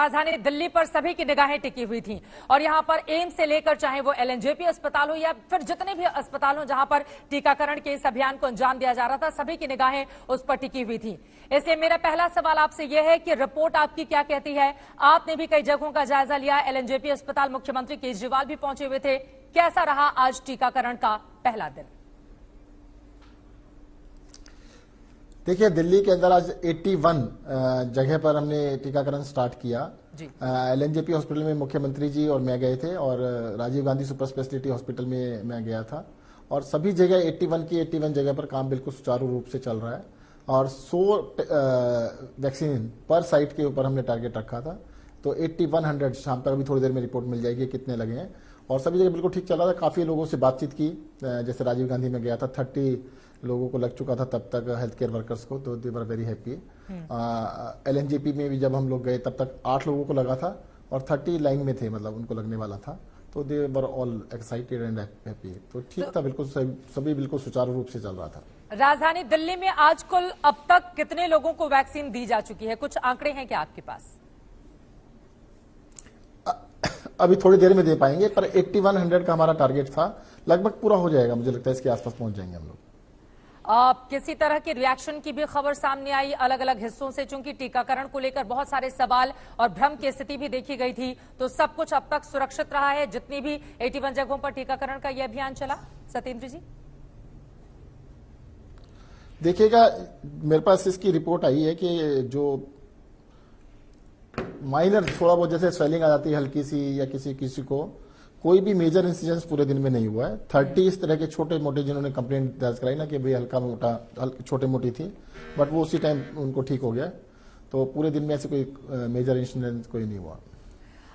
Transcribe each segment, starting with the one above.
राजधानी दिल्ली पर सभी की निगाहें टिकी हुई थी और यहां पर एम्स से लेकर चाहे वो एलएनजेपी अस्पताल हो या फिर जितने भी अस्पताल हो जहां पर टीकाकरण के इस अभियान को अंजाम दिया जा रहा था, सभी की निगाहें उस पर टिकी हुई थी। इसलिए मेरा पहला सवाल आपसे यह है कि रिपोर्ट आपकी क्या कहती है? आपने भी कई जगहों का जायजा लिया, एलएनजेपी अस्पताल मुख्यमंत्री केजरीवाल भी पहुंचे हुए थे। कैसा रहा आज टीकाकरण का पहला दिन? देखिए, दिल्ली के अंदर आज 81 जगह पर हमने टीकाकरण स्टार्ट किया। एलएनजेपी हॉस्पिटल में मुख्यमंत्री जी और मैं गए थे और Rajiv Gandhi super speciality hospital में मैं गया था और सभी जगह 81 जगह पर काम बिल्कुल सुचारू रूप से चल रहा है और 100 वैक्सीन पर साइट के ऊपर हमने टारगेट रखा था। तो 8100 शाम तक अभी थोड़ी देर में रिपोर्ट मिल जाएगी कितने लगे हैं और सभी जगह बिल्कुल ठीक चल रहा था। काफी लोगों से बातचीत की, जैसे राजीव गांधी में गया था 30 लोगों को लग चुका था तब तक हेल्थ केयर वर्कर्स को, तो they were very happy. LNJP में भी जब हम लोग गए तब तक 8 लोगों को लगा था और 30 लाइन में थे, मतलब उनको लगने वाला था, तो they were all excited and happy. तो ठीक था, बिल्कुल सभी बिल्कुल सुचारू रूप से चल रहा था। राजधानी दिल्ली में आज कुल अब तक कितने लोगों को वैक्सीन दी जा चुकी है? कुछ आंकड़े हैं क्या आपके पास? अभी थोड़ी देर में दे पाएंगे, पर 8100 का हमारा टारगेट था, लगभग पूरा हो जाएगा। मुझे लगता है इसके आसपास पहुंच जाएंगे हम लोग। किसी तरह की रिएक्शन की भी खबर सामने आई अलग अलग हिस्सों से? चूंकि टीकाकरण को लेकर बहुत सारे सवाल और भ्रम की स्थिति भी देखी गई थी, तो सब कुछ अब तक सुरक्षित रहा है जितनी भी 81 जगहों पर टीकाकरण का यह अभियान चला? सत्येंद्र जी, देखिएगा, मेरे पास इसकी रिपोर्ट आई है कि जो माइनर थोड़ा बहुत जैसे स्वेलिंग आ जाती है हल्की सी या किसी को, कोई भी मेजर इंसिडेंस पूरे दिन में नहीं हुआ है। 30 इस तरह के छोटे मोटे जिन्होंने कंप्लेंट दर्ज कराई ना कि भाई हल्का मोटा छोटे मोटी थी, बट वो उसी टाइम उनको ठीक हो गया। तो पूरे दिन में ऐसे कोई मेजर इंसिडेंस कोई नहीं हुआ।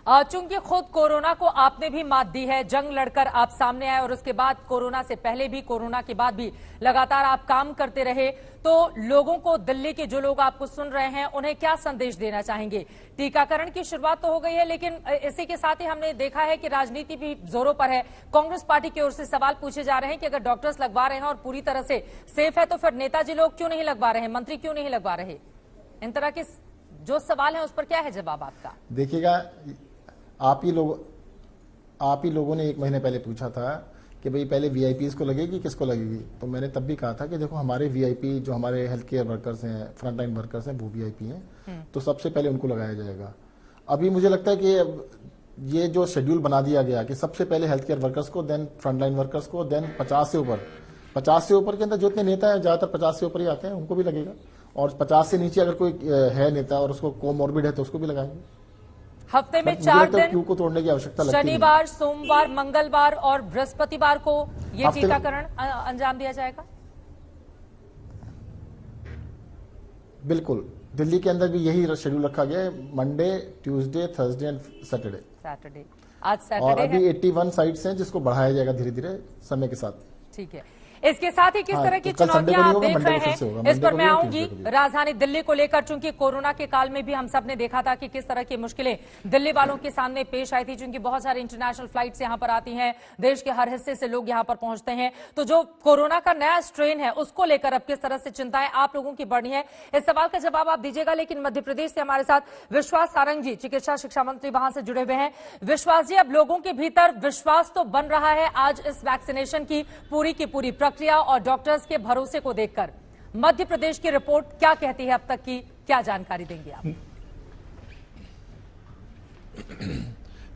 चूंकि खुद कोरोना को आपने भी मात दी है, जंग लड़कर आप सामने आए और उसके बाद कोरोना से पहले भी कोरोना के बाद भी लगातार आप काम करते रहे, तो लोगों को, दिल्ली के जो लोग आपको सुन रहे हैं, उन्हें क्या संदेश देना चाहेंगे? टीकाकरण की शुरुआत तो हो गई है, लेकिन इसी के साथ ही हमने देखा है कि राजनीति भी जोरों पर है। कांग्रेस पार्टी की ओर से सवाल पूछे जा रहे हैं कि अगर डॉक्टर्स लगवा रहे हैं और पूरी तरह से सेफ है तो फिर नेताजी लोग क्यों नहीं लगवा रहे हैं, मंत्री क्यों नहीं लगवा रहे? इन तरह के जो सवाल है उस पर क्या है जवाब आपका? देखिएगा, आप ही लोगों ने 1 महीने पहले पूछा था कि भाई पहले वीआईपीज को लगेगी, किसको लगेगी? तो मैंने तब भी कहा था कि देखो, हमारे वीआईपी जो हमारे हेल्थ केयर वर्कर्स हैं, फ्रंटलाइन वर्कर्स हैं, वो वीआईपी हैं, तो सबसे पहले उनको लगाया जाएगा। अभी मुझे लगता है कि ये जो शेड्यूल बना दिया गया कि सबसे पहले हेल्थ केयर वर्कर्स को, देन फ्रंटलाइन वर्कर्स को, देन 50 से ऊपर के अंदर जो इतने नेता है, ज्यादातर 50 से ऊपर ही आते हैं, उनको भी लगेगा। और 50 से नीचे अगर कोई है नेता और उसको कोमॉर्बिड है तो उसको भी लगाएंगे। हफ्ते में 4 दिन क्यू को तोड़ने की आवश्यकता लगती है। शनिवार, सोमवार, मंगलवार और बृहस्पतिवार को ये टीकाकरण अंजाम दिया जाएगा। बिल्कुल, दिल्ली के अंदर भी यही शेड्यूल रखा गया है, Monday, Tuesday, Thursday and Saturday. आज सैटरडे और अभी 81 साइट्स हैं जिसको बढ़ाया जाएगा धीरे धीरे समय के साथ। ठीक है, इसके साथ ही किस तरह की चुनौतियां आप देख रहे हैं, इस पर मैं आऊंगी। राजधानी दिल्ली को लेकर, चूंकि कोरोना के काल में भी हम सब ने देखा था कि किस तरह की मुश्किलें दिल्ली वालों के सामने पेश आई थी, चूंकि बहुत सारी इंटरनेशनल फ्लाइट्स यहां पर आती हैं, देश के हर हिस्से से लोग यहां पर पहुंचते हैं। तो जो कोरोना का नया स्ट्रेन है, उसको लेकर अब किस तरह से चिंताएं आप लोगों की बढ़ी है, इस सवाल का जवाब आप दीजिएगा। लेकिन मध्य प्रदेश से हमारे साथ विश्वास सारंग जी, चिकित्सा शिक्षा मंत्री, वहां से जुड़े हुए हैं। विश्वास जी, अब लोगों के भीतर विश्वास तो बन रहा है आज इस वैक्सीनेशन की पूरी प्रक्रिया और डॉक्टर्स के भरोसे को देखकर। मध्य प्रदेश की रिपोर्ट क्या कहती है अब तक की, क्या जानकारी देंगे आप?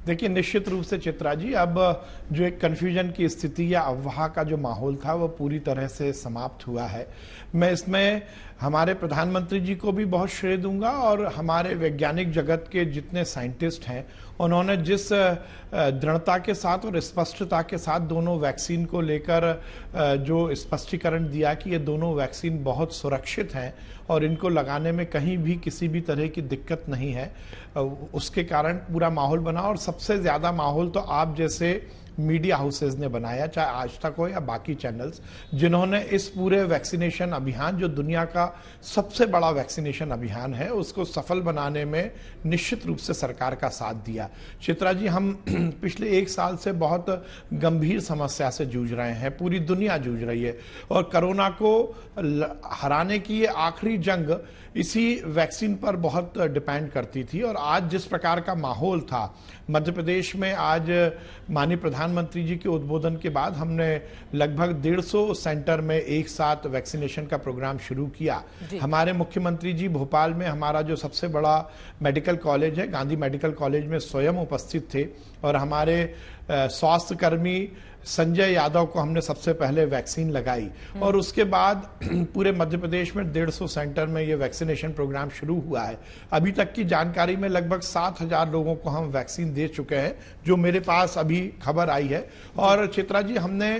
देखिए, निश्चित रूप से चित्रा जी, अब जो एक कंफ्यूजन की स्थिति या अफवाह का जो माहौल था वो पूरी तरह से समाप्त हुआ है। मैं इसमें हमारे प्रधानमंत्री जी को भी बहुत श्रेय दूंगा और हमारे वैज्ञानिक जगत के जितने साइंटिस्ट हैं, उन्होंने जिस दृढ़ता के साथ और स्पष्टता के साथ दोनों वैक्सीन को लेकर जो स्पष्टीकरण दिया कि ये दोनों वैक्सीन बहुत सुरक्षित हैं और इनको लगाने में कहीं भी किसी भी तरह की दिक्कत नहीं है, उसके कारण पूरा माहौल बना। और सबसे ज्यादा माहौल तो आप जैसे मीडिया हाउसेज ने बनाया, चाहे आज तक हो या बाकी चैनल्स, जिन्होंने इस पूरे वैक्सीनेशन अभियान, जो दुनिया का सबसे बड़ा वैक्सीनेशन अभियान है, उसको सफल बनाने में निश्चित रूप से सरकार का साथ दिया। चित्रा जी, हम पिछले 1 साल से बहुत गंभीर समस्या से जूझ रहे हैं, पूरी दुनिया जूझ रही है, और कोरोना को हराने की ये आखिरी जंग इसी वैक्सीन पर बहुत डिपेंड करती थी। और आज जिस प्रकार का माहौल था मध्य प्रदेश में, आज माननीय प्रधानमंत्री जी के उद्बोधन के बाद हमने लगभग 150 सेंटर में एक साथ वैक्सीनेशन का प्रोग्राम शुरू किया। हमारे मुख्यमंत्री जी भोपाल में हमारा जो सबसे बड़ा मेडिकल कॉलेज है, गांधी मेडिकल कॉलेज में स्वयं उपस्थित थे, और हमारे स्वास्थ्य कर्मी संजय यादव को हमने सबसे पहले वैक्सीन लगाई, और उसके बाद पूरे मध्य प्रदेश में 150 सेंटर में ये वैक्सीनेशन प्रोग्राम शुरू हुआ है। अभी तक की जानकारी में लगभग 7,000 लोगों को हम वैक्सीन दे चुके हैं, जो मेरे पास अभी खबर आई है। और चित्रा जी, हमने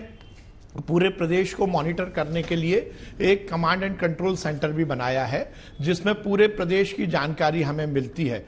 पूरे प्रदेश को मॉनिटर करने के लिए एक कमांड एंड कंट्रोल सेंटर भी बनाया है, जिसमें पूरे प्रदेश की जानकारी हमें मिलती है।